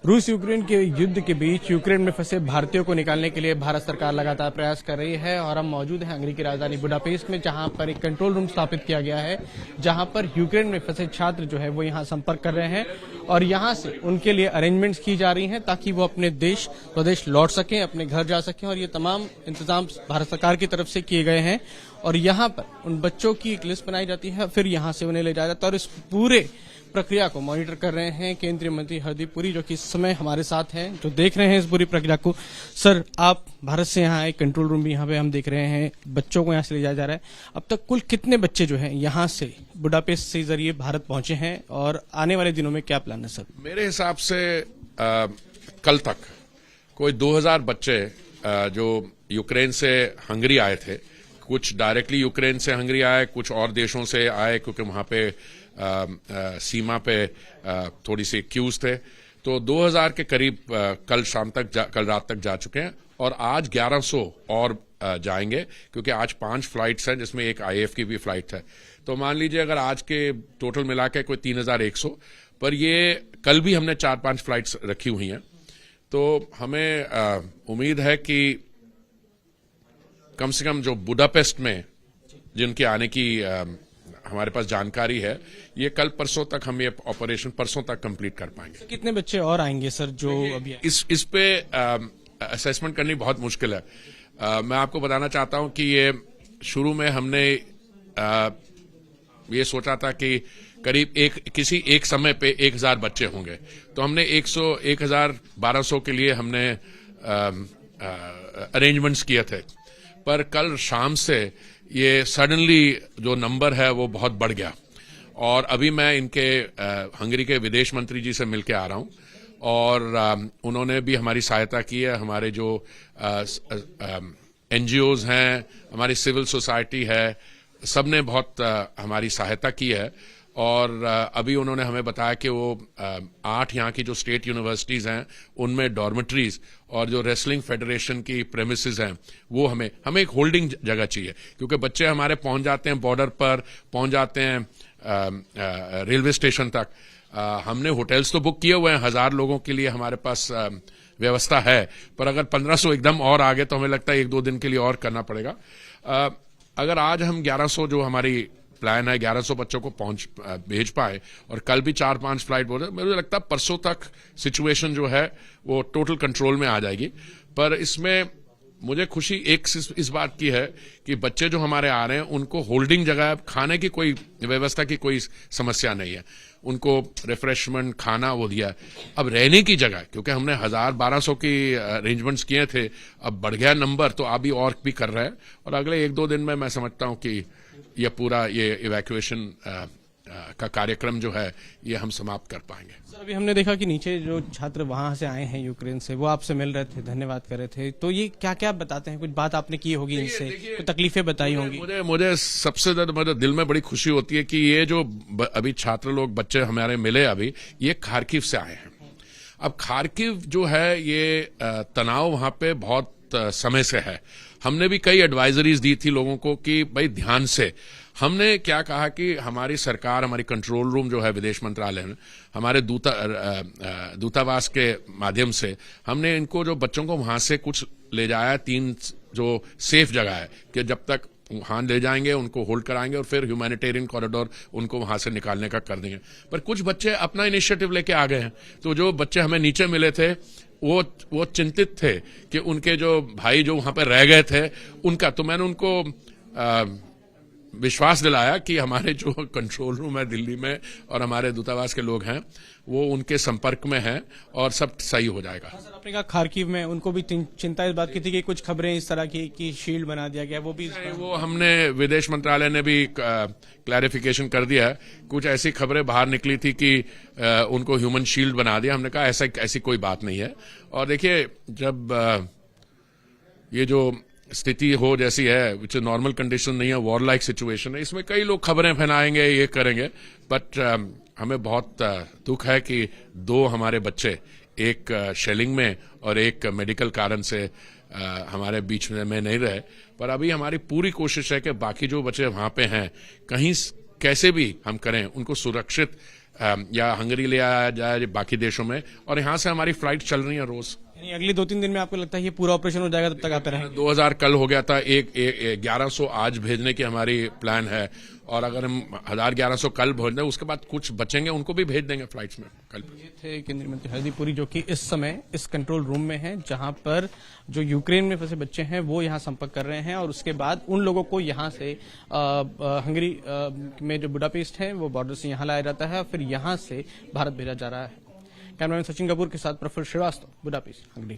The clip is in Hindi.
रूस यूक्रेन के युद्ध के बीच यूक्रेन में फंसे भारतीयों को निकालने के लिए भारत सरकार लगातार प्रयास कर रही है और हम मौजूद हैं हंगरी की राजधानी बुडापेस्ट में, जहां पर एक कंट्रोल रूम स्थापित किया गया है, जहां पर यूक्रेन में फंसे छात्र जो है वो यहां संपर्क कर रहे हैं और यहां से उनके लिए अरेंजमेंट्स की जा रही हैं ताकि वो अपने स्वदेश लौट सकें, अपने घर जा सकें। और ये तमाम इंतजाम भारत सरकार की तरफ से किए गए हैं और यहाँ पर उन बच्चों की एक लिस्ट बनाई जाती है, फिर यहाँ से उन्हें ले जाया जाता है और इस पूरे प्रक्रिया को मॉनिटर कर रहे हैं केंद्रीय मंत्री हरदीप पुरी, जो कि इस समय हमारे साथ हैं, जो देख रहे हैं इस पूरी प्रक्रिया को। सर, आप भारत से यहाँ आए, कंट्रोल रूम भी यहाँ पे हम देख रहे हैं, बच्चों को यहाँ से ले जाया जा रहा है। अब तक कुल कितने बच्चे जो हैं यहाँ से बुडापेस्ट से जरिए भारत पहुंचे हैं और आने वाले दिनों में क्या प्लान है सर? मेरे हिसाब से कल तक कोई 2000 बच्चे जो यूक्रेन से हंगरी आए थे, कुछ डायरेक्टली यूक्रेन से हंगरी आए, कुछ और देशों से आए क्योंकि वहां पे सीमा पे थोड़ी सी क्यूज थे, तो 2000 के करीब कल रात तक जा चुके हैं और आज 1100 और जाएंगे क्योंकि आज 5 फ्लाइट्स हैं जिसमें एक आईएफ की भी फ्लाइट है। तो मान लीजिए अगर आज के टोटल मिला के कोई 3100, पर ये कल भी हमने 4-5 फ्लाइट्स रखी हुई हैं, तो हमें उम्मीद है कि कम से कम जो बुडापेस्ट में जिनके आने की हमारे पास जानकारी है, ये कल परसों तक हम ये ऑपरेशन परसों तक कंप्लीट कर पाएंगे। कितने बच्चे और आएंगे सर जो अभी इस पे असेसमेंट करनी बहुत मुश्किल है। मैं आपको बताना चाहता हूं कि ये शुरू में हमने ये सोचा था कि करीब किसी एक समय पे 1000 बच्चे होंगे, तो हमने 1200 के लिए हमने अरेंजमेंट्स किए थे, पर कल शाम से ये सडनली जो नंबर है वो बहुत बढ़ गया और अभी मैं इनके हंगरी के विदेश मंत्री जी से मिलके आ रहा हूं और उन्होंने भी हमारी सहायता की है। हमारे जो एनजीओज हैं, हमारी सिविल सोसाइटी है, सबने बहुत हमारी सहायता की है और अभी उन्होंने हमें बताया कि वो 8 यहाँ की जो स्टेट यूनिवर्सिटीज हैं उनमें डॉर्मेटरीज और जो रेसलिंग फेडरेशन की प्रेमिसेस हैं वो हमें एक होल्डिंग जगह चाहिए, क्योंकि बच्चे हमारे पहुंच जाते हैं बॉर्डर पर, पहुंच जाते हैं रेलवे स्टेशन तक। हमने होटल्स तो बुक किए हुए हैं, 1000 लोगों के लिए हमारे पास व्यवस्था है, पर अगर 1500 एकदम और आगे तो हमें लगता है 1-2 दिन के लिए और करना पड़ेगा। अगर आज हम 1100 जो हमारी प्लान है 1100 बच्चों को भेज पाए और कल भी 4-5 फ्लाइट बोल रहे, मुझे लगता है परसों तक सिचुएशन जो है वो टोटल कंट्रोल में आ जाएगी। पर इसमें मुझे खुशी इस बात की है कि बच्चे जो हमारे आ रहे हैं उनको होल्डिंग जगह, खाने की कोई व्यवस्था की कोई समस्या नहीं है, उनको रिफ्रेशमेंट खाना वो दिया है। अब रहने की जगह, क्योंकि हमने 1000-1200 की अरेंजमेंट्स किए थे, अब बढ़ गया नंबर तो अभी और भी कर रहे हैं और अगले 1-2 दिन में मैं समझता हूं कि ये पूरा ये इवैक्यूएशन का कार्यक्रम जो है ये हम समाप्त कर पाएंगे। सर, अभी हमने देखा कि नीचे जो छात्र वहां से आए हैं यूक्रेन से, वो आपसे मिल रहे थे, धन्यवाद कर रहे थे, तो ये क्या क्या बताते हैं? कुछ बात आपने की होगी इनसे, कुछ तकलीफें बताई होंगी? मुझे सबसे ज्यादा मेरे दिल में बड़ी खुशी होती है कि ये जो अभी छात्र लोग बच्चे हमारे मिले अभी, ये खार्किव से आए हैं। अब खार्किव जो है ये तनाव वहां पे बहुत समय से है। हमने भी कई एडवाइजरीज दी थी लोगों को कि भाई ध्यान से। हमने क्या कहा कि हमारी सरकार, हमारी कंट्रोल रूम जो है विदेश मंत्रालय में, हमारे दूतावास के माध्यम से हमने इनको जो बच्चों को वहां से कुछ ले जाया, 3 जो सेफ जगह है कि जब तक वहां ले जाएंगे उनको होल्ड कराएंगे और फिर ह्यूमैनिटेरियन कॉरिडोर उनको वहां से निकालने का कर देंगे। पर कुछ बच्चे अपना इनिशिएटिव लेके आ गए हैं, तो जो बच्चे हमें नीचे मिले थे वो चिंतित थे कि उनके जो भाई जो वहां पर रह गए थे उनका, तो मैंने उनको विश्वास दिलाया कि हमारे जो कंट्रोल रूम है दिल्ली में और हमारे दूतावास के लोग हैं वो उनके संपर्क में हैं और सब सही हो जाएगा। सर, आपने कहा खार्किव में उनको भी चिंता इस बात की थी कि कुछ खबरें इस तरह की कि शील्ड बना दिया गया, वो हमने विदेश मंत्रालय ने भी क्लैरिफिकेशन कर दिया है। कुछ ऐसी खबरें बाहर निकली थी कि उनको ह्यूमन शील्ड बना दिया, हमने कहा ऐसी कोई बात नहीं है। और देखिए, जब ये जो स्थिति हो जैसी है, विच नॉर्मल कंडीशन नहीं है, वॉर लाइक सिचुएशन है, इसमें कई लोग खबरें फैलाएंगे, ये करेंगे, बट हमें बहुत दुख है कि 2 हमारे बच्चे, एक शेलिंग में और एक मेडिकल कारण से हमारे बीच में नहीं रहे। पर अभी हमारी पूरी कोशिश है कि बाकी जो बच्चे वहां पे हैं, कहीं कैसे भी हम करें, उनको सुरक्षित या हंगरी ले आया जाए बाकी देशों में, और यहाँ से हमारी फ्लाइट चल रही है रोज। यानी अगले 2-3 दिन में आपको लगता है ये पूरा ऑपरेशन हो जाएगा, तब तक आते रहेंगे? 2000 कल हो गया था, 1100 आज भेजने की हमारी प्लान है, और अगर हम 1100 कल भेज दें उसके बाद कुछ बचेंगे उनको भी भेज देंगे फ्लाइट्स में कल। ये थे केंद्रीय मंत्री हरदीप पुरी, जो कि इस समय इस कंट्रोल रूम में हैं, जहां पर जो यूक्रेन में फंसे बच्चे हैं वो यहां संपर्क कर रहे हैं, और उसके बाद उन लोगों को यहां से हंगरी में जो बुडापेस्ट है वो बॉर्डर से यहां लाया जाता है, फिर यहां से भारत भेजा जा रहा है। कैमरामैन सचिन कपूर के साथ प्रफुल्ल श्रीवास्तव, बुडापेस्ट, हंगरी।